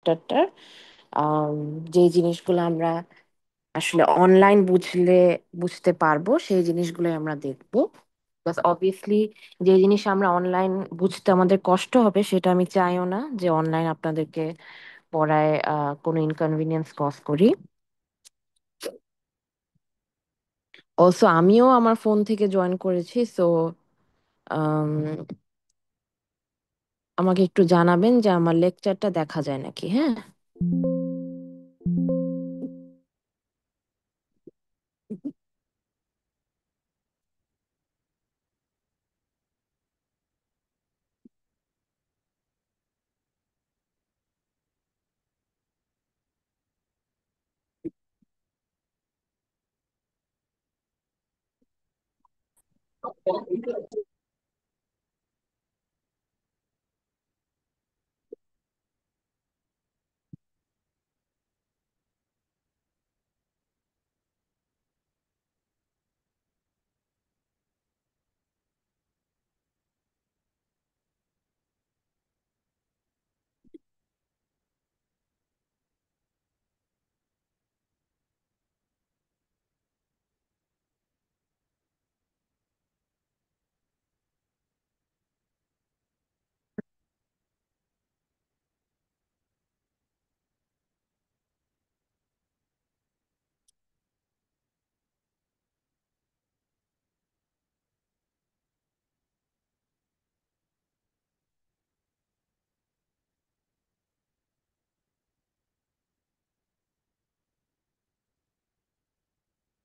চ্যাপ্টারটার যে জিনিসগুলো আমরা আসলে অনলাইন বুঝতে পারবো সেই জিনিসগুলোই আমরা দেখবো। বিকজ অবভিয়াসলি যে জিনিস আমরা অনলাইন বুঝতে আমাদের কষ্ট হবে সেটা আমি চাইও না যে অনলাইন আপনাদেরকে পড়ায় কোনো ইনকনভিনিয়েন্স কজ করি। অলসো আমিও আমার ফোন থেকে জয়েন করেছি, সো আমাকে একটু জানাবেন যে আমার লেকচারটা দেখা যায় নাকি। হ্যাঁ,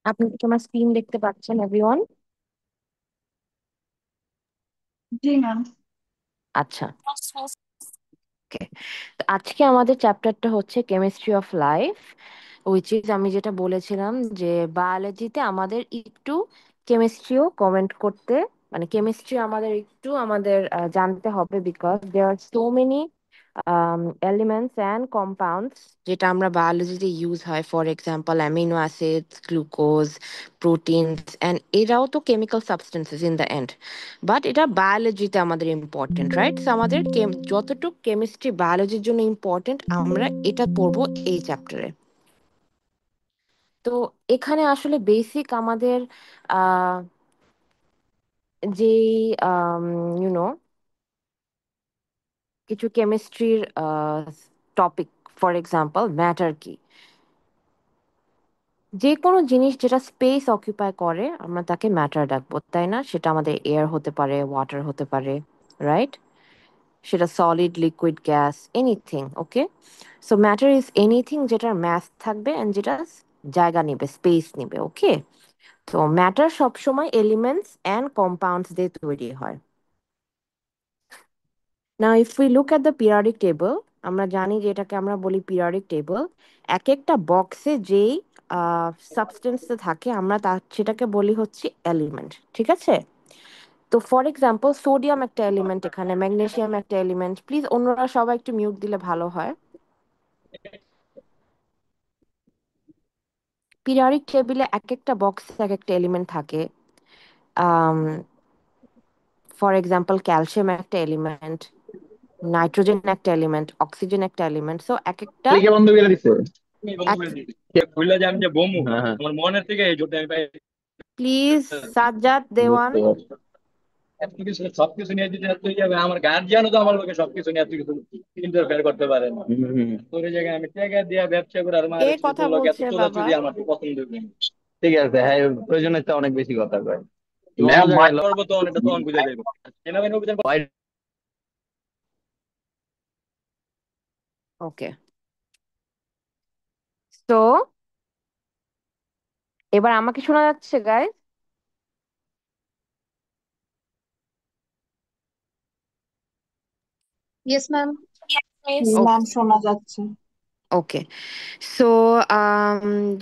আপনি কি আমার স্ক্রিন দেখতে পাচ্ছেন এভরিওয়ান? জি ম্যাম। আচ্ছা, ওকে। তো আজকে আমাদের চ্যাপ্টারটা হচ্ছে chemistry of life, which is আমি যেটা বলেছিলাম যে বায়োলজিতে আমাদের একটু কেমিস্ট্রিও কমেন্ট করতে, মানে কেমিস্ট্রি আমাদের জানতে হবে, because there are so many elements and compounds যেটা আমরা বায়োলজিতে ইউজ হয়। For example amino acids, glucose, proteins, and এরাও তো chemical substances in the end. But এটা বায়োলজিতে আমাদের ইম্পর্টেন্ট, রাইট? সো আমাদের যতটুকু কেমিস্ট্রি বায়োলজির জন্য ইম্পর্টেন্ট আমরা এটা পড়বো এই চ্যাপ্টারে। তো এখানে আসলে বেসিক আমাদের আহ যেই ইউনো কিছু কেমিস্ট্রির টপিক, ফর এক্সাম্পল ম্যাটার কি, যে কোনো জিনিস যেটা স্পেস অকুপাই করে আমরা তাকে ম্যাটার ডাকবো, তাই না? সেটা আমাদের এয়ার হতে পারে, ওয়াটার হতে পারে, রাইট? সেটা solid, liquid, gas, anything. Okay, so matter is anything যেটার ম্যাস থাকবে অ্যান্ড যেটা জায়গা নিবে, স্পেস নিবে। ওকে, তো ম্যাটার সবসময় এলিমেন্টস অ্যান্ড কম্পাউন্ডস দিয়ে তৈরি হয়। নাও if we look at the periodic table, আমরা জানি যে এটাকে আমরা বলি পিরিয়ডিক টেবল। এক একটা বক্সে যেই সাবস্টেন্সটা থাকে আমরা সেটাকে বলি হচ্ছে এলিমেন্ট, ঠিক আছে? তো ফর এক্সাম্পল সোডিয়াম একটা এলিমেন্ট, এখানে ম্যাগনেসিয়াম একটা এলিমেন্ট। প্লিজ অন্যরা সবাই একটু মিউট দিলে ভালো হয়। পিরিয়ডিক টেবিলে এক একটা বক্সে এক একটা এলিমেন্ট থাকে। আম ফর এক্সাম্পল ক্যালসিয়াম একটা এলিমেন্ট, নাইট্রোজেন একটা এলিমেন্ট, অক্সিজেন একটা এলিমেন্ট। সো এক একটা, কে বন্ধ করে দিচ্ছে? এক, ভুলে যে আমি যে বমু, হ্যাঁ হ্যাঁ, আমার মনের থেকে এই জোটে আমি পাই। প্লিজ সাজ্জাদ দেওয়ান। বুঝতে পারছি। এত কিছু সবকিছু নিয়ে যদি এত ইয়ে হবে, আমার গার্জিয়ানও তো আমার লোকে সবকিছু নিয়ে এত কিছু ইন্টারফেয়ার করতে পারে না। তোর এই জায়গায় আমি টাকা দিয়ে ব্যবসা করে আর কে মার কথা তোর লোকে এত বলছে বাবা? চোদাচুদি আমার তো পছন্দ হইবে না। ঠিক আছে, হ্যাঁ, প্রয়োজনের তো অনেক বেশি কথা কয়। ম্যাম জায়গায় করবো তখন এটা তখন বুঝে যাইব। সেনাবাহিনী অভিযান ওকে, তো এবার আমাকে শোনা যাচ্ছে guys? Yes ma'am. Okay, ma'am শোনা যাচ্ছে। ওকে। সো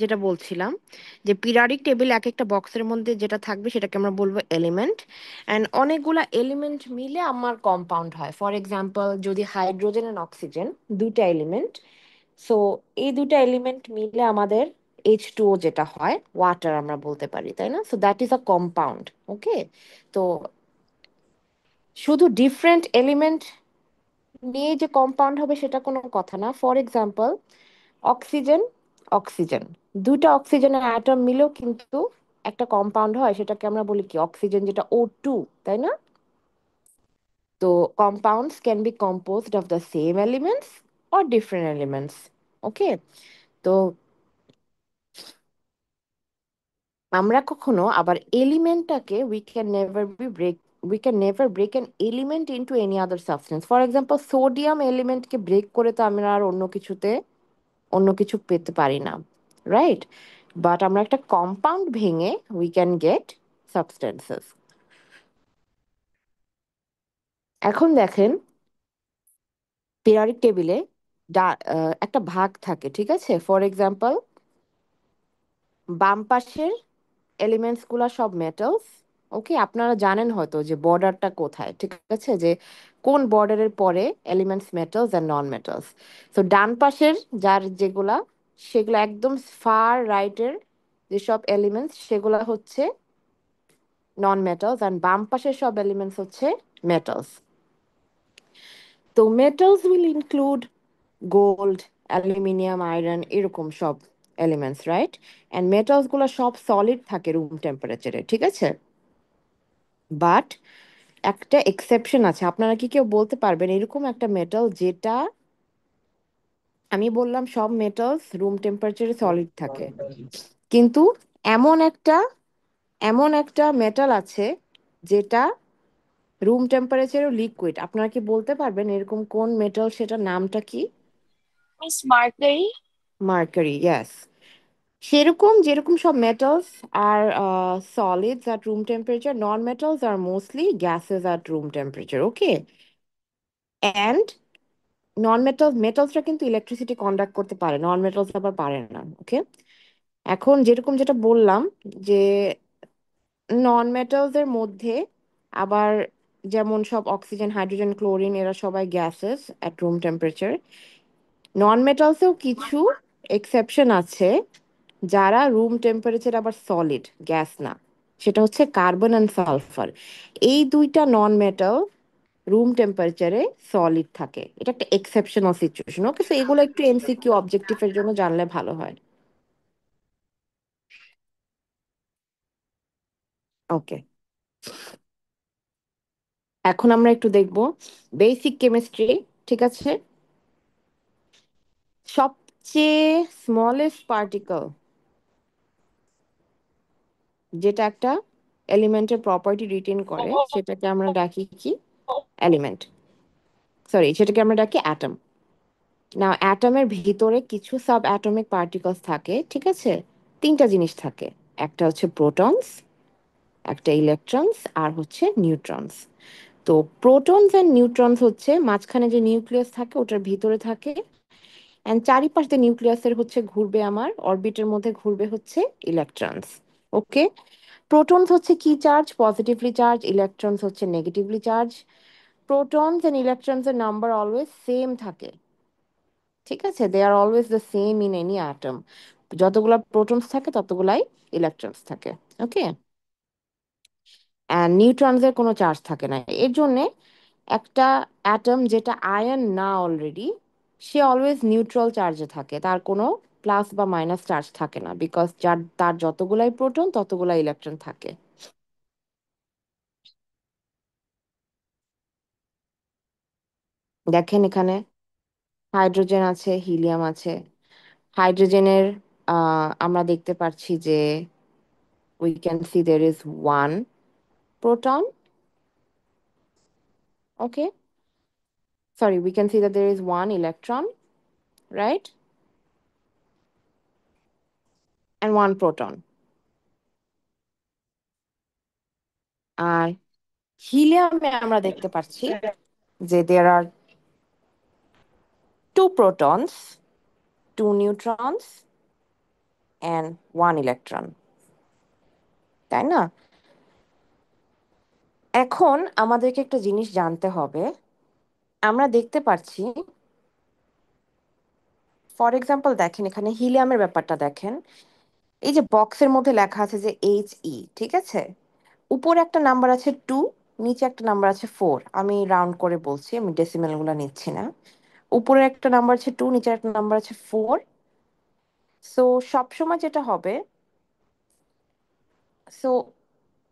যেটা বলছিলাম যে পিরিয়ডিক টেবিল এক একটা বক্সের মধ্যে যেটা থাকবে সেটাকে আমরা বলবো এলিমেন্ট, অ্যান্ড অনেকগুলা এলিমেন্ট মিলে আমার কম্পাউন্ড হয়। ফর এক্সাম্পল যদি হাইড্রোজেন অ্যান্ড অক্সিজেন দুইটা এলিমেন্ট, সো এই দুইটা এলিমেন্ট মিলে আমাদের H2O যেটা হয়, ওয়াটার আমরা বলতে পারি, তাই না? So that is a compound. Okay, তো শুধু ডিফারেন্ট এলিমেন্ট নিয়ে যে কম্পাউন্ড হবে সেটা কোনো কথা না। ফর এক্সাম্পল, অক্সিজেন, অক্সিজেন, দুইটা অক্সিজেনের অ্যাটম মিলেও কিন্তু একটা কম্পাউন্ড হয়, সেটাকে আমরা বলি কি, অক্সিজেন, যেটা O2, তাই না? তো compounds can be composed of the same elements or different elements. ওকে, তো আমরা কখনো আবার এলিমেন্টটাকে we can never break an element into any other substance. For example, sodium এলিমেন্টকে ব্রেক করে তো আমরা আর অন্য কিছু পেতে পারি না, রাইট? বাট আমরা একটা কম্পাউন্ড ভেঙে উই ক্যান গেট সাবস্টেন্সেস। এখন দেখেন, পিরিয়ডিক টেবিলে একটা ভাগ থাকে, ঠিক আছে? ফর এক্সাম্পল, বাম পাশের এলিমেন্টস গুলা সব মেটালস। ওকে, আপনারা জানেন হয়তো যে বর্ডারটা কোথায়, ঠিক আছে, যে কোন বর্ডারের পরে এলিমেন্টস মেটালস আর নন মেটালস। তো ডান পাশের যেগুলা, সেগুলো একদম ফার রাইটের যেসব এলিমেন্টস, সেগুলা হচ্ছে নন মেটালস, আর বাম পাশের সব এলিমেন্টস হচ্ছে মেটালস। তো metals will include gold, aluminium, iron, এরকম সব এলিমেন্টস, রাইট? অ্যান্ড মেটালস গুলো সব সলিড থাকে রুম টেম্পারেচারে, ঠিক আছে? বাট একটা এক্সেপশন আছে। আপনারা কি কেউ বলতে পারবেন এরকম একটা মেটাল যেটা, আমি বললাম সব মেটালস রুম টেম্পারেচারে সলিড থাকে, কিন্তু এমন একটা এমন একটা মেটাল আছে যেটা রুম টেম্পারেচারে লিকুইড? আপনারা কি বলতে পারবেন এরকম কোন মেটাল, সেটা নামটা কি? Miss mercury. Mercury, yes. সেরকম যেরকম সব metals are solids at room temperature, non-metals are mostly gases at room temperature. Okay, and মেটালসরা কিন্তু ইলেকট্রিসিটি কন্ডাক্ট করতে পারে, নন মেটালস আবার পারে না। ওকে, এখন যেরকম যেটা বললাম যে নন মেটালস এর মধ্যে আবার, যেমন সব অক্সিজেন, হাইড্রোজেন, ক্লোরিন, এরা সবাই গ্যাসেস অ্যাট রুম টেম্পারেচার। নন মেটালসেও কিছু এক্সেপশন আছে যারা রুম টেম্পারেচার আবার সলিড, গ্যাস না। সেটা হচ্ছে কার্বন অ্যান্ড সালফার। এই দুইটা নন মেটাল রুম টেম্পারেচারে সলিড থাকে। এটা একটা এক্সেপশনাল সিচুয়েশন। ওকে, সো এগুলো একটু এমসিকিউ অবজেক্টিভের জন্য জানলে ভালো হয়। ওকে, এখন আমরা একটু দেখব বেসিক কেমিস্ট্রি, ঠিক আছে? সবচেয়ে স্মলেস্ট পার্টিকেল যেটা একটা এলিমেন্টের প্রপার্টি রিটেন করে, সেটাকে আমরা ডাকি কি? এলিমেন্ট। সরি, সেটাকে আমরা ডাকি অ্যাটম। না, অ্যাটমের ভিতরে কিছু সাব অ্যাটমিক পার্টিকলস থাকে, ঠিক আছে? তিনটা জিনিস থাকে, একটা হচ্ছে প্রোটনস, একটা ইলেকট্রনস, আর হচ্ছে নিউট্রনস। তো প্রোটনস এন্ড নিউট্রনস হচ্ছে মাঝখানে যে নিউক্লিয়াস থাকে ওটার ভিতরে থাকে, এন্ড চারিপাশ দিয়ে নিউক্লিয়াসের হচ্ছে ঘুরবে, আমার অরবিটের মধ্যে ঘুরবে হচ্ছে ইলেকট্রনস। ওকে, প্রোটনস হচ্ছে কি চার্জ? Positively charge. ইলেকট্রনস হচ্ছে negatively charge. Protons and electrons এর নাম্বার অলওয়েজ সেম থাকে, ঠিক আছে? They are always the same in any atom. যতগুলা প্রোটনস থাকে ততগুলাই ইলেকট্রনস থাকে। ওকে, অ্যান্ড নিউট্রনস এর কোনো চার্জ থাকে না। এর জন্য একটা অ্যাটম যেটা আয়ন না অলরেডি, সে অলওয়েজ নিউট্রাল চার্জে থাকে, তার কোনো প্লাস বা মাইনাস চার্জ থাকে না, বিকজ তার যতগুলাই প্রোটন ততগুলাই ইলেকট্রন থাকে। দেখেন এখানে হাইড্রোজেন আছে, হিলিয়াম আছে। হাইড্রোজেনের আমরা দেখতে পাচ্ছি যে we can see there is one proton. Okay, sorry, we can see that there is one electron, right? And one proton. আর হিলিয়ামে আমরা দেখতে পাচ্ছি যে there are two protons, two neutrons, and one electron, তাই না? এখন আমাদেরকে একটা জিনিস জানতে হবে। আমরা দেখতে পাচ্ছি, ফর এক্সাম্পল দেখেন এখানে হিলিয়ামের ব্যাপারটা দেখেন। এই যে বক্সের মধ্যে লেখা আছে যে HE, ঠিক আছে? উপরে একটা নাম্বার আছে 2, নিচে একটা নাম্বার আছে 4, আমি রাউন্ড করে বলছি, আমি ডেসিমেল গুলা নিচ্ছি না। উপরে একটা নাম্বার আছে 2, নিচে একটা নাম্বার আছে 4। সো সবসময় যেটা হবে, সো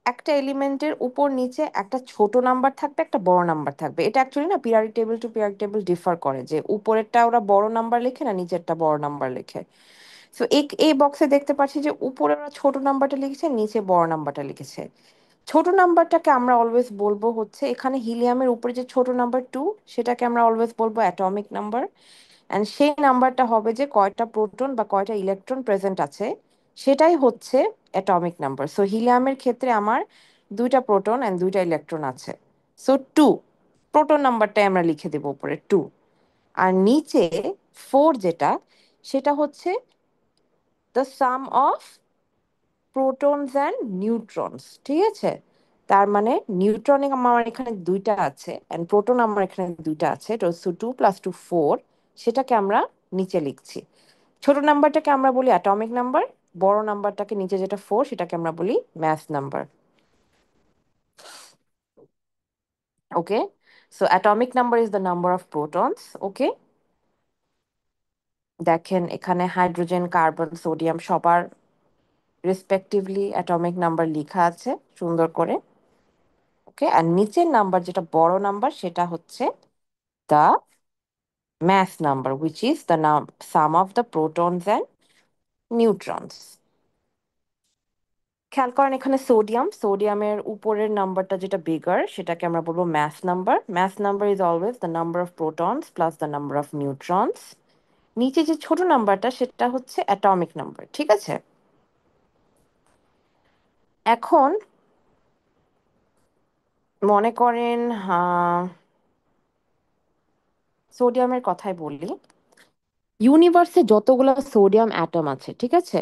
একটা এলিমেন্টের উপর নিচে একটা ছোট নাম্বার থাকবে, একটা বড় নাম্বার থাকবে। এটা অ্যাকচুয়ালি না periodic table to periodic table differ করে, যে উপরেরটা ওরা বড় নাম্বার লেখে না নিচেরটা বড় নাম্বার লেখে। সো এই এই বক্সে দেখতে পাচ্ছি যে উপরে ওরা ছোট নাম্বারটা লিখেছে, নিচে বড় নাম্বারটা লিখেছে। ছোট নাম্বারটাকে আমরা অলওয়েজ বলবো হচ্ছে, এখানে হিলিয়ামের উপরে যে ছোট নাম্বার 2, সেটাকে আমরা অলওয়েজ বলবো অ্যাটমিক নাম্বার। অ্যান্ড সেই নাম্বারটা হবে যে কয়টা প্রোটন বা কয়টা ইলেকট্রন প্রেজেন্ট আছে, সেটাই হচ্ছে অ্যাটমিক নাম্বার। সো হিলিয়ামের ক্ষেত্রে আমার 2টা প্রোটন অ্যান্ড 2টা ইলেকট্রন আছে। সো 2, প্রোটন নাম্বারটাই আমরা লিখে দেবো উপরে 2। আর নিচে 4 যেটা, সেটা হচ্ছে the sum of protons and neutrons. ঠিক আছে, তার মানে নিউট্রন আমার এখানে 2টা আছে অ্যান্ড প্রোটন আমার এখানে 2টা আছে, তো 2 + 2 4, সেটাকে আমরা নিচে লিখছি। ছোট নাম্বারটাকে আমরা বলি অ্যাটমিক নাম্বার, বড় নাম্বারটাকে নিচে যেটা 4 সেটাকে আমরা বলি mass number. Okay, so atomic number is the number of protons. Okay, দেখেন এখানে হাইড্রোজেন, কার্বন, সোডিয়াম সবার রেসপেক্টিভলি অ্যাটমিক নাম্বার লেখা আছে সুন্দর করে। ওকে, আর নিচের নাম্বার যেটা বড় নাম্বার, সেটা হচ্ছে the mass number, which is the sum of the protons and neutrons. খেয়াল করেন এখানে সোডিয়ামের উপরের নাম্বারটা যেটা বিগার, সেটাকে আমরা বলবো mass number. Mass number is always the number of protons plus the number of neutrons. নিচে যে ছোট নাম্বারটা, সেটা হচ্ছে অ্যাটমিক নাম্বার। ঠিক আছে, এখন মনে করেন সোডিয়ামের কথাই বলি। ইউনিভার্সে যতগুলো সোডিয়াম অ্যাটম আছে, ঠিক আছে,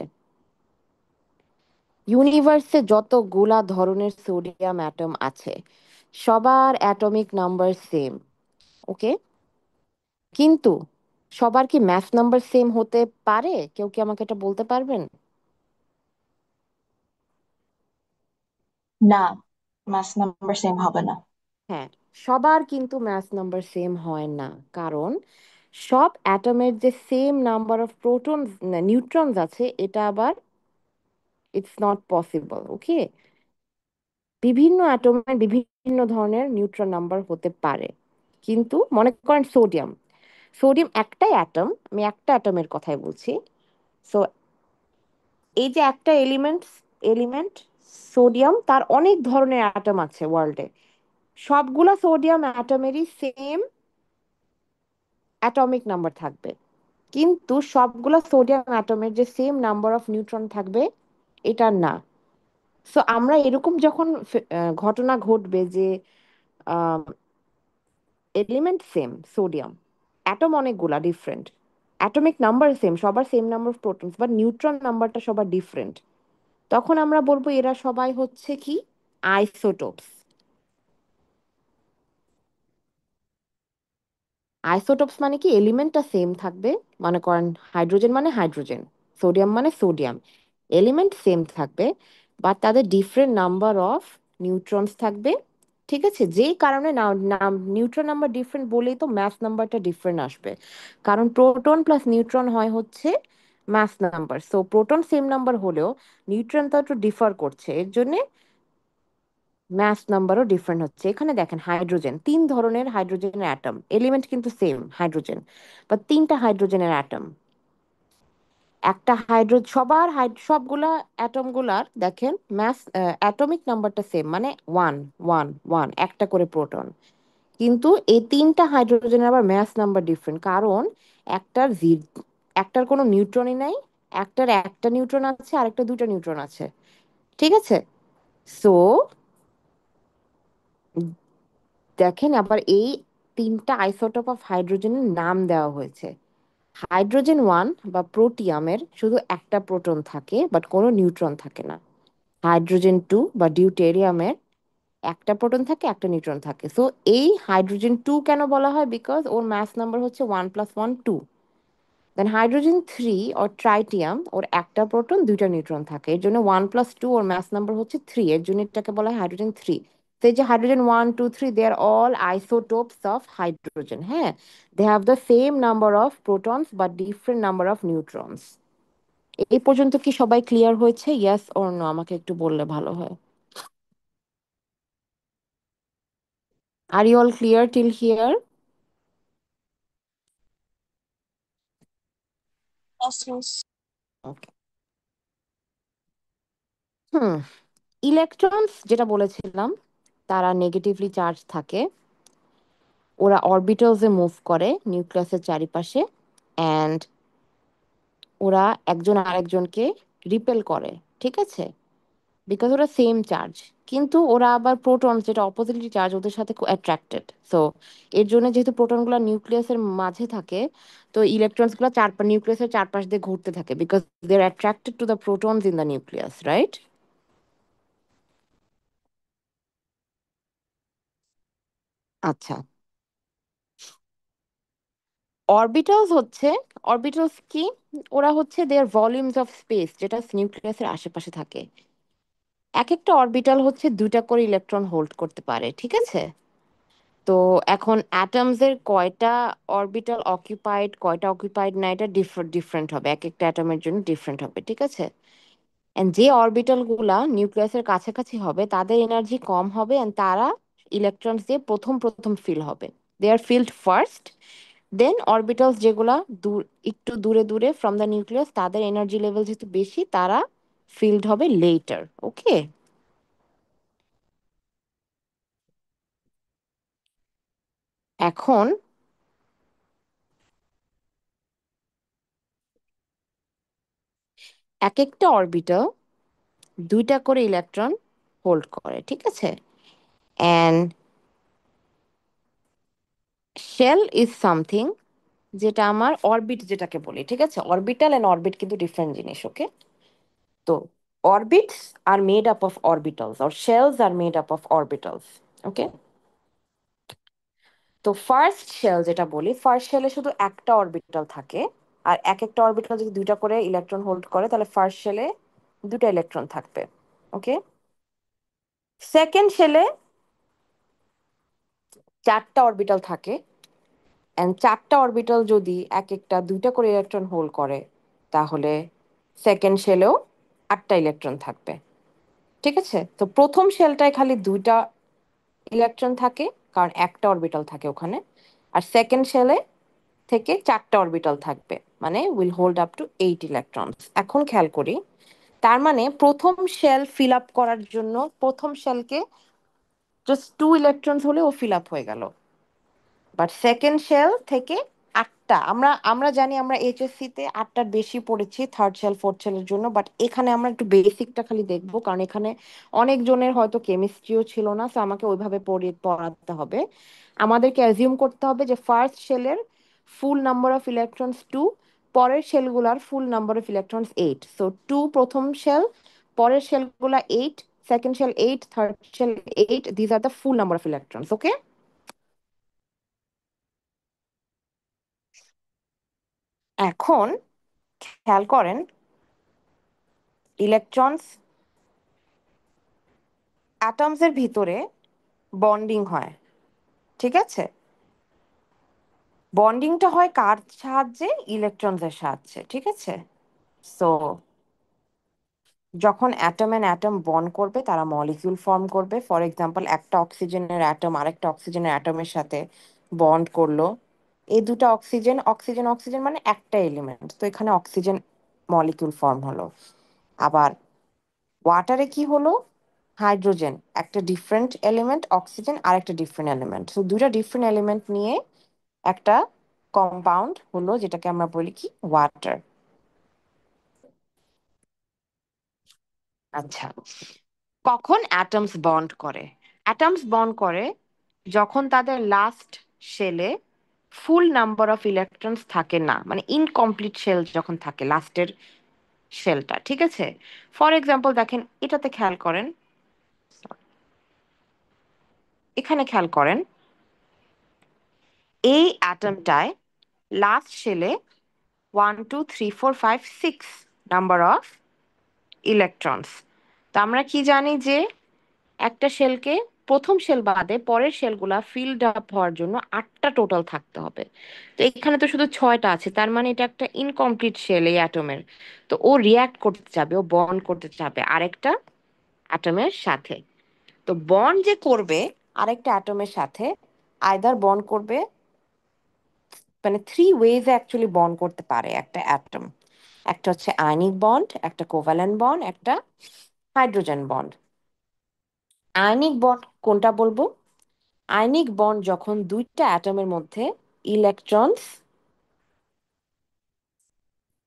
ইউনিভার্সে যতগুলা ধরনের সোডিয়াম অ্যাটম আছে, সবার অ্যাটমিক নাম্বার সেম। ওকে, কিন্তু সবার কি ম্যাথ নাম্বার সেম হতে পারে? কেউ কি আমাকে এটা বলতে পারবেন? না, মাস নাম্বার সেম হবে না। হ্যাঁ, সবার কিন্তু ম্যাথ নাম্বার সেম হয় না, কারণ সব অ্যাটমের যে সেম নাম্বার অফ প্রোটন নিউট্রনস আছে, এটা আবার ইটস নট পসিবল। ওকে, বিভিন্ন অ্যাটমের বিভিন্ন ধরনের নিউট্রন নাম্বার হতে পারে। কিন্তু মনে করেন সোডিয়াম, সোডিয়াম একটাই অ্যাটম, আমি একটা অ্যাটমের কথাই বলছি। সো এই যে একটা এলিমেন্ট সোডিয়াম, তার অনেক ধরনের অ্যাটম আছে ওয়ার্ল্ডে। সবগুলা সোডিয়াম অ্যাটমেরই সেম অ্যাটমিক নাম্বার থাকবে, কিন্তু সবগুলা সোডিয়াম অ্যাটমের যে সেম নাম্বার অফ নিউট্রন থাকবে, এটা না। সো আমরা এরকম যখন ঘটনা ঘটবে যে এলিমেন্ট সেম সোডিয়াম, অ্যাটম অনেকগুলা ডিফারেন্ট, অ্যাটমিক নাম্বার সেম, সবার same number of protons, but neutron নাম্বারটা সবার ডিফারেন্ট, তখন আমরা বলবো এরা সবাই হচ্ছে কি আইসোটোপস। আইসোটোপস মানে কি এলিমেন্টটা সেম থাকবে, মনে করেন হাইড্রোজেন মানে হাইড্রোজেন, সোডিয়াম মানে সোডিয়াম, এলিমেন্ট সেম থাকবে, বাট তাদের ডিফারেন্ট নাম্বার অফ নিউট্রনস থাকবে। ঠিক আছে, যেই কারণে নিউট্রন নাম্বার ডিফারেন্ট বলেই তো ম্যাথ নাম্বারটা ডিফারেন্ট আসবে, কারণ প্রোটন প্লাস নিউট্রন হয় হচ্ছে math number. So proton same number হলেও নিউট্রন তো একটু ডিফার করছে, এর জন্য ম্যাস নাম্বারও ডিফারেন্ট হচ্ছে। এখানে দেখেন হাইড্রোজেন, 3 ধরনের হাইড্রোজেনের অ্যাটম, এলিমেন্ট কিন্তু সেম হাইড্রোজেন, বা 3টা হাইড্রোজেনের অ্যাটম। একটা সবার সবগুলা অ্যাটম গুলার দেখেন ম্যাস অ্যাটমিক নাম্বারটা সেম, মানে 1 1 1, একটা করে প্রোটন। কিন্তু এই 3টা হাইড্রোজেনের আবার ম্যাস নাম্বার ডিফারেন্ট, কারণ একটার জি একটার কোনো নিউট্রনই নাই, একটার একটা নিউট্রন আছে, আরেকটা 2টা নিউট্রন আছে। ঠিক আছে, সো দেখেন আবার এই 3টা আইসোটোপ অফ হাইড্রোজেনের নাম দেওয়া হয়েছে। হাইড্রোজেন 1 বা প্রোটিয়ামের শুধু একটা প্রোটন থাকে, বাট কোনো নিউট্রন থাকে না। হাইড্রোজেন 2 বা ডিউটেরিয়ামের একটা প্রোটন থাকে, একটা নিউট্রন থাকে। সো এই হাইড্রোজেন 2 কেন বলা হয়? বিকজ ওর ম্যাস নাম্বার হচ্ছে 1 + 1 2। দেন হাইড্রোজেন 3 ওর ট্রাইটিয়াম, ওর একটা প্রোটন 2টা নিউট্রন থাকে, এর জন্য 1 + 2 ওর ম্যাস নাম্বার হচ্ছে 3, এর জন্য এটাকে বলা হয় হাইড্রোজেন 3। তো এই যে hydrogen 1 2 3, they are all isotopes of hydrogen. হ্যাঁ, they have the same number of protons but different number of neutrons. এই পর্যন্ত কি সবাই ক্লিয়ার হয়েছে? ইয়েস অর নো আমাকে একটু বললে ভালো হয়। Are you all clear till here? Yes, yes. Okay. Hmm, electrons যেটা বলেছিলাম তারা নেগেটিভলি চার্জ থাকে, ওরা অরবিটালসে মুভ করে নিউক্লিয়াসের চারিপাশে, অ্যান্ড ওরা একজন আরেকজনকে রিপেল করে, ঠিক আছে, বিকজ ওরা সেম চার্জ। কিন্তু ওরা আবার প্রোটন যেটা অপোজিটলি চার্জ ওদের সাথে খুব অ্যাট্রাক্টেড। সো এর জন্য যেহেতু প্রোটনগুলো নিউক্লিয়াসের মাঝে থাকে, তো ইলেকট্রনসগুলো নিউক্লিয়াসের চারপাশ দিয়ে ঘুরতে থাকে because they are attracted to the protons in the nucleus, right? আচ্ছা, অরবিটালস হচ্ছে, অরবিটালস কি, ওরা হচ্ছে দেয়ার ভলিউমস অফ স্পেস যেটা নিউক্লিয়াসের আশেপাশে থাকে। এক একটা অরবিটাল হচ্ছে দুইটা করে ইলেকট্রন হোল্ড করতে পারে, ঠিক আছে। তো এখন অ্যাটমস এর কয়টা অরবিটাল অকুপাইড কয়টা অকুপাইড না, এটা ডিফারেন্ট হবে, এক একটা অ্যাটমের জন্য ডিফারেন্ট হবে, ঠিক আছে। এন্ড যে অরবিটাল গুলা নিউক্লিয়াসের কাছাকাছি হবে তাদের এনার্জি কম হবে, এন্ড তারা ইলেকট্রনস দিয়ে প্রথম প্রথম ফিল হবে, দে আর ফিল্ড ফার্স্ট। দেন অরবিটালস যেগুলা দূর, একটু দূরে দূরে ফ্রম দ্য নিউক্লিয়াস, তাদের এনার্জি লেভেল যেহেতু বেশি, তারা ফিল্ড হবে লেটার। ওকে, এখন এক একটা অরবিটাল দুইটা করে ইলেকট্রন হোল্ড করে, ঠিক আছে। অ্যান্ড শেল ইজ সামথিং, যেটা আমার অরবিট যেটাকে বলি, ঠিক আছে। অরবিটাল অ্যান্ড অরবিট কিন্তু ডিফারেন্ট জিনিস, ওকে। তো orbits are made up of orbitals, আর shells are made up of orbitals, okay. তো ফার্স্ট শেল যেটা বলি, ফার্স্ট শেলে শুধু একটা অরবিটাল থাকে, আর এক একটা অরবিটাল যদি দুইটা করে ইলেকট্রন হোল্ড করে তাহলে ফার্স্ট শেলে দুটা ইলেকট্রন থাকবে, ওকে। সেকেন্ড শেলে চারটা অরবিটাল থাকে, এন্ড চারটা অরবিটাল যদি এক একটা দুইটা করে ইলেকট্রন হোল্ড করে তাহলে সেকেন্ড শেলেও আটটা ইলেকট্রন থাকবে, ঠিক আছে। তো প্রথম শেলটায় খালি দুইটা ইলেকট্রন থাকে কারণ একটা অরবিটাল থাকে ওখানে, আর সেকেন্ড শেলে থেকে চারটা অরবিটাল থাকবে, মানে will hold up to 8 electron. এখন খেয়াল করি, তার মানে প্রথম শেল ফিল আপ করার জন্য প্রথম শেলকে জাস্ট 2 ইলেকট্রন হলে ও ফিল আপ হয়ে গেল, বাট সেকেন্ড শেল থেকে আটটা, আমরা আমরা জানি, আমরা এইচএসসি তে আটটার বেশি পড়েছি থার্ড শেল ফোর্থ শেলের জন্য, বাট এখানে আমরা একটু বেসিকটা খালি দেখবো কারণ এখানে অনেক জনের হয়তো কেমিস্ট্রিও ছিল না, তো আমাকে ওইভাবে পড়াতে হবে। আমাদেরকে অ্যাজিউম করতে হবে যে ফার্স্ট শেলের ফুল নাম্বার অফ ইলেকট্রনস 2, পরের শেলগুলার full number of electrons 8। So 2 প্রথম শেল, পরের শেলগুলা 8, second shell 8, third shell 8, these are the full number of electrons, okay. এখন খেয়াল করেন, ইলেকট্রনস অ্যাটমস এর ভিতরে বন্ডিং হয়, ঠিক আছে। বন্ডিংটা হয় কার সাহায্যে? ইলেকট্রনস এর সাহায্যে, ঠিক আছে। সো যখন অ্যাটম এন্ড অ্যাটম বন্ড করবে তারা মলিকিউল ফর্ম করবে। ফর এক্সাম্পল, একটা অক্সিজেনের অ্যাটম আরেকটা অক্সিজেনের অ্যাটমের সাথে বন্ড করলো, এই দুটো অক্সিজেন অক্সিজেন অক্সিজেন মানে একটা এলিমেন্ট, তো এখানে অক্সিজেন মলিকিউল ফর্ম হলো। আবার ওয়াটারে কি হলো? হাইড্রোজেন একটা ডিফারেন্ট এলিমেন্ট, অক্সিজেন আর একটা ডিফারেন্ট এলিমেন্ট, তো দুইটা ডিফারেন্ট এলিমেন্ট নিয়ে একটা কম্পাউন্ড হলো যেটাকে আমরা বলি কি? ওয়াটার। আচ্ছা, কখন অ্যাটমস বন্ড করে? অ্যাটমস বন্ড করে যখন তাদের লাস্ট শেলে ফুল নাম্বার অফ ইলেকট্রনস থাকে না, মানে ইনকমপ্লিট শেল যখন থাকে লাস্টের শেলটা, ঠিক আছে। ফর এক্সাম্পল দেখেন, এটাতে খেয়াল করেন, এখানে খেয়াল করেন, এই অ্যাটমটায় লাস্ট শেলে 1 2 3 4 5 6 নাম্বার অফ ইলেকট্রনস। তো আমরা কি জানি যে একটা শেলকে প্রথম শেল বাদে পরের শেলগুলা ফিল্ড আপ হওয়ার জন্য 8টা টোটাল থাকতে হবে। তো এখানে তো শুধু 6টা আছে, তার মানে এটা একটা ইনকমপ্লিট শেল এই অ্যাটমের। তো ও রিয়াক্ট করতে যাবে, ও বন্ড করতে যাবে আরেকটা অ্যাটমের সাথে। তো বন্ড যে করবে আরেকটা অ্যাটমের সাথে, আইদার বন্ড করবে, মানে থ্রি ওয়েজে অ্যাকচুয়ালি বন্ড করতে পারে একটা অ্যাটম। একটা হচ্ছে আয়নিক বন্ড, একটা কোভ্যালেন্ট বন্ড, একটা হাইড্রোজেন বন্ড। আয়নিক বন্ড কোনটা বলবো? আয়নিক বন্ড যখন দুইটা অ্যাটমের মধ্যে ইলেকট্রনস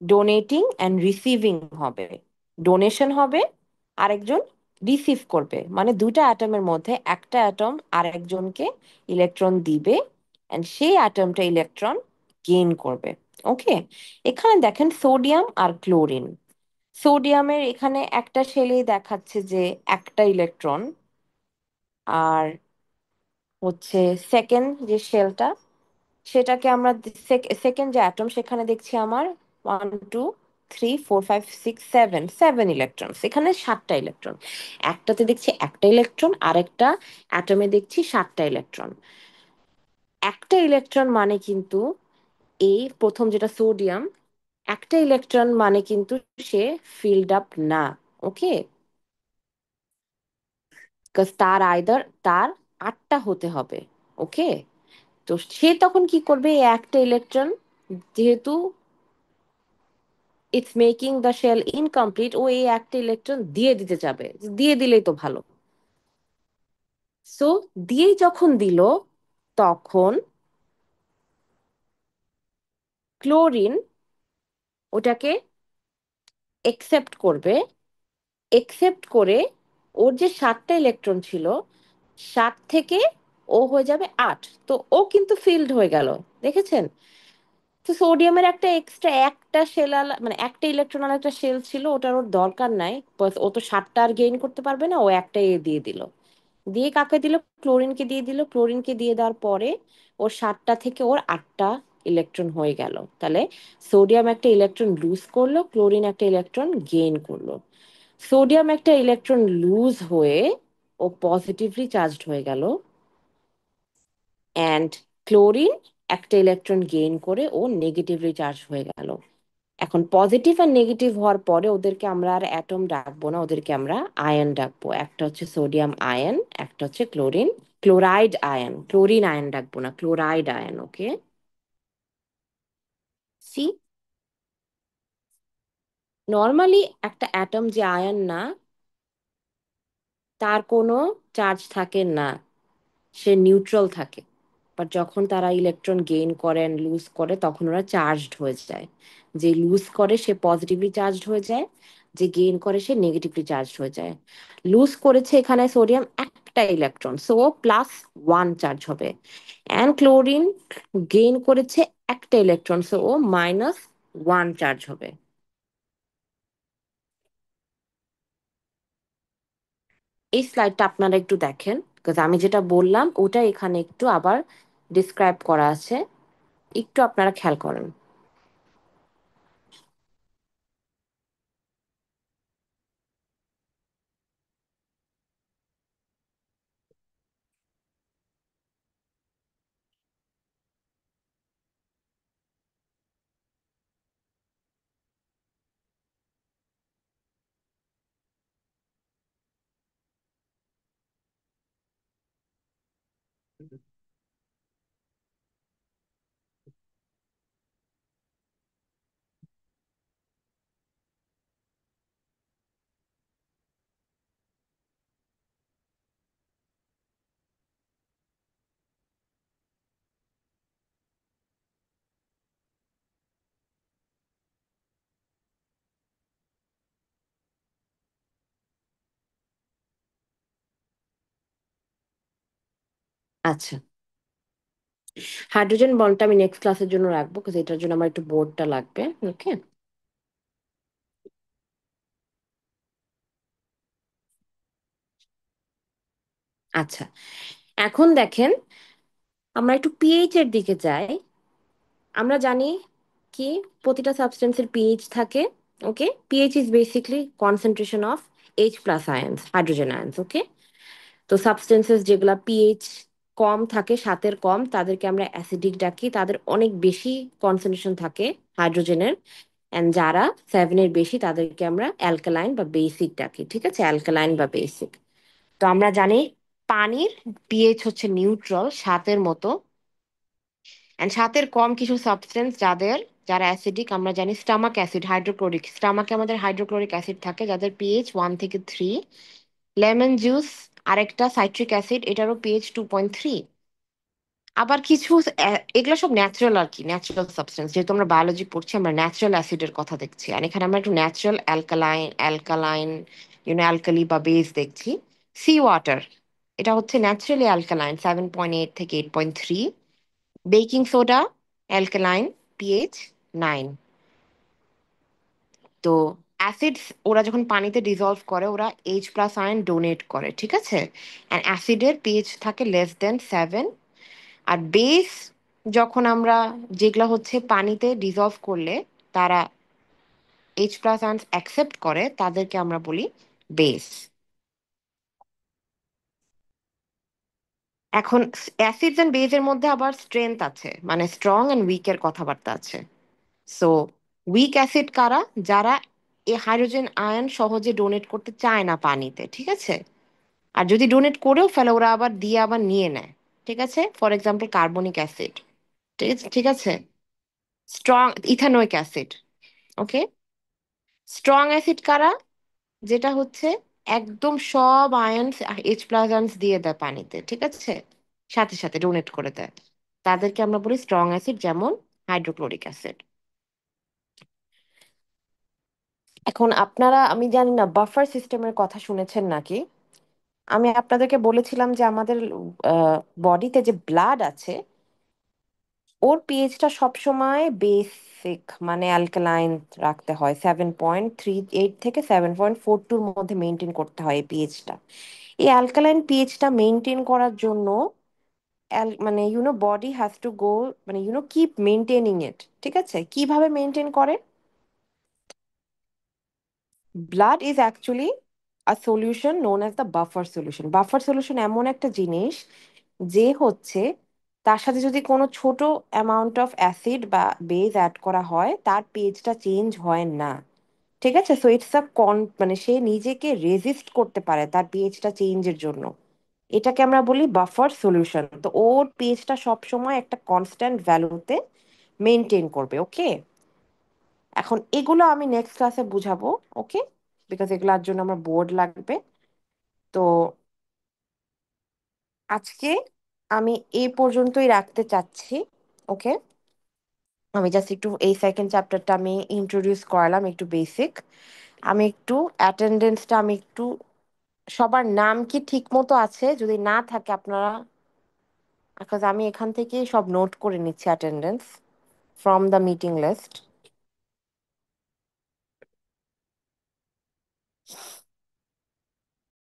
ডোনেটিং অ্যান্ড রিসিভিং হবে, ডোনেশন হবে, আরেকজন রিসিভ করবে, মানে দুইটা অ্যাটমের মধ্যে একটা অ্যাটম আরেকজনকে ইলেকট্রন দিবে অ্যান্ড সেই অ্যাটমটা ইলেকট্রন গেইন করবে। ওকে, এখানে দেখেন সোডিয়াম আর ক্লোরিন। সোডিয়ামের এখানে একটা শেলেই দেখাচ্ছে যে একটা ইলেকট্রন, আর হচ্ছে সেকেন্ড যে শেলটা, সেটাকে আমরা সেকেন্ড যে অ্যাটম সেখানে দেখছি আমার 1 2 3 4 5 6 7 7 ইলেকট্রন, এখানে 7টা ইলেকট্রন। একটাতে দেখছি একটা ইলেকট্রন, আরেকটা অ্যাটমে দেখছি 7টা ইলেকট্রন। একটা ইলেকট্রন মানে কিন্তু এই প্রথম যেটা সোডিয়াম, একটা ইলেকট্রন মানে কিন্তু সে ফিল্ড আপ না। ওকে, তার আইদার তার 8টা হতে হবে। ওকে, তো সে তখন কি করবে, এই একটা ইলেকট্রন যেহেতু it's making the shell incomplete, ও এই একটা ইলেকট্রন দিয়ে দিতে যাবে, দিয়ে দিলেই তো ভালো। সো দিয়েই যখন দিল, তখন ক্লোরিন ওটাকে একসেপ্ট করবে। একসেপ্ট করে ওর যে 7টা ইলেকট্রন ছিল, 7 থেকে ও হয়ে যাবে 8, তো ও কিন্তু ফিল্ড হয়ে গেল। দেখেছেন? তো সোডিয়ামের একটা এক্সট্রা একটা শেল, মানে একটা ইলেকট্রন আর একটা শেল ছিল, ওটার ওর দরকার নাই, বাস ও তো 7টা আর গেইন করতে পারবে না, ও একটা এ দিয়ে দিল। দিয়ে কাকে দিল? ক্লোরিনকে দিয়ে দিল। ক্লোরিনকে দিয়ে দেওয়ার পরে ওর 7টা থেকে ওর 8টা ইলেকট্রন হয়ে গেল। তাহলে সোডিয়াম একটা ইলেকট্রন লুজ করলো, ক্লোরিন একটা ইলেকট্রন গেইন করলো। সোডিয়াম একটা ইলেকট্রন লুজ হয়ে ও পজিটিভলি চার্জড হয়ে গেল, অ্যান্ড ক্লোরিন একটা ইলেকট্রন গেইন করে ও নেগেটিভলি চার্জ হয়ে গেল। এখন পজিটিভ আর নেগেটিভ হওয়ার পরে ওদেরকে আমরা আর অ্যাটম ডাকবো না, ওদেরকে আমরা আয়ন ডাকবো। একটা হচ্ছে সোডিয়াম আয়ন, একটা হচ্ছে ক্লোরাইড আয়ন। ক্লোরিন আয়ন ডাকবো না, ক্লোরাইড আয়ন। ওকে, সি, নর্মালি একটা অ্যাটম যে আয়ন না, তার কোনো চার্জ থাকে না, সে নিউট্রাল থাকে। বাট যখন তারা ইলেকট্রন গেইন করেন লুজ করে, তখন ওরা চার্জড হয়ে যায়। যে লুজ করে সে পজিটিভলি চার্জড হয়ে যায়, যে গেইন করে সে নেগেটিভলি চার্জড হয়ে যায়। লুজ করেছে এখানে সোডিয়াম একটা ইলেকট্রন, সো +1 চার্জ হবে। অ্যান্ড ক্লোরিন গেইন করেছে একটা ইলেকট্রন, সো ও -1 চার্জ হবে। এই স্লাইডটা আপনারা একটু দেখেন, বিকজ আমি যেটা বললাম ওটা এখানে একটু আবার ডিসক্রাইব করা আছে, একটু আপনারা খেয়াল করেন। আচ্ছা, হাইড্রোজেন বন্ডটা আমি নেক্সট ক্লাসের জন্য রাখবো, কারণ এটার জন্য আমার একটু বোর্ডটা লাগবে। ওকে, আচ্ছা, এখন দেখেন আমরা একটু পিএইচ এর দিকে যাই। আমরা জানি কি প্রতিটা সাবস্টেন্সের পিএইচ থাকে। Okay, pH is basically concentration of H+ ions, hydrogen ions. Okay, তো সাবস্টেন্সেস যেগুলা পিএইচ কম থাকে, 7-এর কম, তাদেরকে আমরা অ্যাসিডিক ডাকি, তাদের অনেক বেশি কনসেন্ট্রেশন থাকে হাইড্রোজেনের। অ্যান্ড যারা 7-এর বেশি তাদেরকে আমরা অ্যালকালাইন বা বেসিক ডাকি, ঠিক আছে, অ্যালকালাইন বা বেসিক। তো আমরা জানি পানির পিএইচ হচ্ছে নিউট্রাল, 7-এর মতো। অ্যান্ড 7-এর কম কিছু সাবস্টেন্স যারা অ্যাসিডিক, আমরা জানি স্টামাক অ্যাসিড, হাইড্রোক্লোরিক, স্টামাকে আমাদের হাইড্রোক্লোরিক অ্যাসিড থাকে যাদের পিএইচ 1 থেকে 3। লেমন জুস আরেকটা সাইট্রিক অ্যাসিড, এটারও পিএইচ 2.3। আবার কিছু এগুলো সব ন্যাচারাল আর কি, ন্যাচারাল সাবস্টেন্স, যেহেতু আমরা বায়োলজি পড়ছি আমরা ন্যাচারাল অ্যাসিডের কথা দেখছি, আর এখানে আমরা একটু ন্যাচারাল অ্যালকালাইন অ্যালকালি বা বেস দেখছি। সি ওয়াটার, এটা হচ্ছে ন্যাচারালি অ্যালকালাইন, 7.8 থেকে 8.3। Baking soda alkaline, pH 9। তো অ্যাসিডস ওরা যখন পানিতে ডিজলভ করে ওরা H+ আয়ন ডোনেট করে, ঠিক আছে। অ্যান্ড অ্যাসিডের পিএইচ থাকে <7। আর বেস যখন আমরা, যেগুলো হচ্ছে পানিতে ডিজলভ করলে তারা H+ আয়ন অ্যাকসেপ্ট করে, তাদেরকে আমরা বলি বেস। এখন অ্যাসিডস এন্ড বেসের মধ্যে আবার স্ট্রেংথ আছে, মানে স্ট্রং এন্ড উইকের কথাবার্তা আছে। সো উইক অ্যাসিড কারা? যারা এই হাইড্রোজেন আয়ন সহজে ডোনেট করতে চায় না পানিতে, ঠিক আছে। আর যদি ডোনেট করেও ফেলে ওরা আবার দিয়ে আবার নিয়ে নেয়, ঠিক আছে। ফর এক্সাম্পল কার্বনিক অ্যাসিড, ঠিক আছে, ঠিক আছে। স্ট্রং ইথানোয়িক অ্যাসিড, ওকে। স্ট্রং অ্যাসিড কারা? যেটা হচ্ছে একদম সব আয়নস H+ আয়নস দিয়ে দেয় পানিতে, ঠিক আছে, সাথে সাথে ডোনেট করে দেয়, তাদেরকে আমরা বলি স্ট্রং অ্যাসিড, যেমন হাইড্রোক্লোরিক অ্যাসিড। এখন আপনারা, আমি জানি না বাফার সিস্টেমের কথা শুনেছেন নাকি। আমি আপনাদেরকে বলেছিলাম যে আমাদের বডিতে যে ব্লাড আছে ওর পিএইচটা সবসময় বেসিক মানে অ্যালকালাইন রাখতে হয়, 7.38 থেকে 7.42-র মধ্যে মেনটেন করতে হয় এই পিএইচটা। এই অ্যালকালাইন পিএইচটা মেনটেন করার জন্য মানে বডি হ্যাজ টু গো, মানে কিপ মেনটেনিং ইট, ঠিক আছে। কিভাবে মেনটেন করে? Blood is actually a solution known as the buffer solution. Buffer solution এমন একটা জিনিস যে হচ্ছে তার সাথে যদি কোনো ছোট অ্যামাউন্ট অফ অ্যাসিড বা বেস অ্যাড করা হয় তার পেজটা চেঞ্জ হয় না, ঠিক আছে। সো ইটস আ মানে সে নিজেকে রেজিস্ট করতে পারে তার পেজটা চেঞ্জের জন্য। এটাকে আমরা বলি বাফার সলিউশন। তো ওর পেজটা সবসময় একটা কনস্ট্যান্ট ভ্যালুতে মেনটেন করবে, ওকে। এখন এগুলো আমি নেক্সট ক্লাসে বুঝাবো, ওকে, বিকজ এগুলোর জন্য আমার বোর্ড লাগবে। তো আজকে আমি এই পর্যন্তই রাখতে চাচ্ছি, ওকে। আমি জাস্ট একটু এই সেকেন্ড চ্যাপ্টারটা আমি ইন্ট্রোডিউস করালাম, একটু বেসিক। আমি একটু অ্যাটেন্ডেন্সটা আমি একটু, সবার নাম কি ঠিক মতো আছে? যদি না থাকে আপনারা, বিকজ আমি এখান থেকে সব নোট করে নিচ্ছি attendance from the meeting list.